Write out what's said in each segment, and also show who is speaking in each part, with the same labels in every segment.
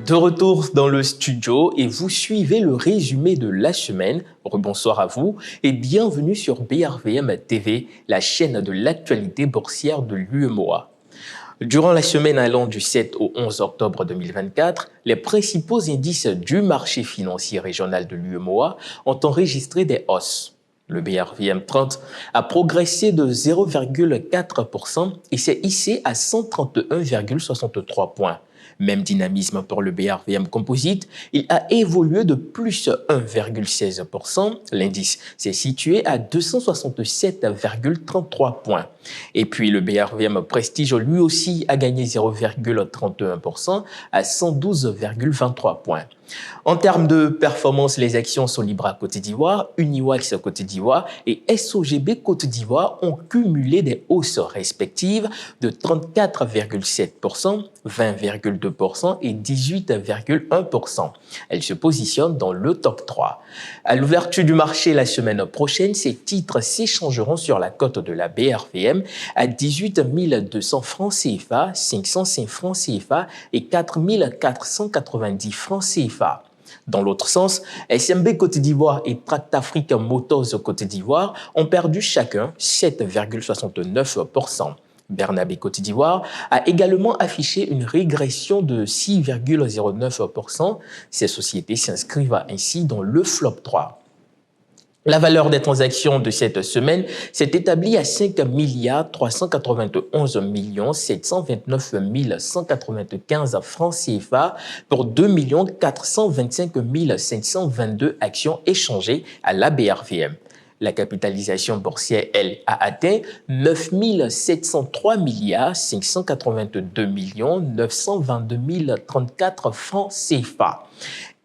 Speaker 1: De retour dans le studio et vous suivez le résumé de la semaine. Rebonsoir à vous et bienvenue sur BRVM TV, la chaîne de l'actualité boursière de l'UEMOA. Durant la semaine allant du 7 au 11 octobre 2024, les principaux indices du marché financier régional de l'UEMOA ont enregistré des hausses. Le BRVM 30 a progressé de 0,4% et s'est hissé à 131,63 points. Même dynamisme pour le BRVM Composite, il a évolué de plus 1,16%. L'indice s'est situé à 267,33 points. Et puis le BRVM Prestige, lui aussi, a gagné 0,31% à 112,23 points. En termes de performance, les actions Solibra Côte d'Ivoire, Uniwax Côte d'Ivoire et SOGB Côte d'Ivoire ont cumulé des hausses respectives de 34,7%, 20,2% et 18,1%. Elles se positionnent dans le top 3. À l'ouverture du marché la semaine prochaine, ces titres s'échangeront sur la cote de la BRVM à 18 200 francs CFA, 505 francs CFA et 4 490 francs CFA. Dans l'autre sens, SMB Côte d'Ivoire et Tractafrique Motors Côte d'Ivoire ont perdu chacun 7,69%. Bernabé Côte d'Ivoire a également affiché une régression de 6,09%. Ces sociétés s'inscrivent ainsi dans le flop 3. La valeur des transactions de cette semaine s'est établie à 5 391 729 195 francs CFA pour 2 425 522 actions échangées à la BRVM. La capitalisation boursière, elle, a atteint 9 703 582 922 034 francs CFA.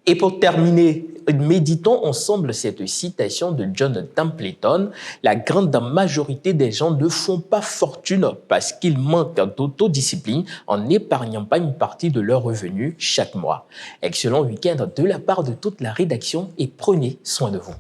Speaker 1: Et pour terminer, méditons ensemble cette citation de John Templeton. La grande majorité des gens ne font pas fortune parce qu'ils manquent d'autodiscipline en n'épargnant pas une partie de leurs revenus chaque mois. Excellent week-end de la part de toute la rédaction et prenez soin de vous.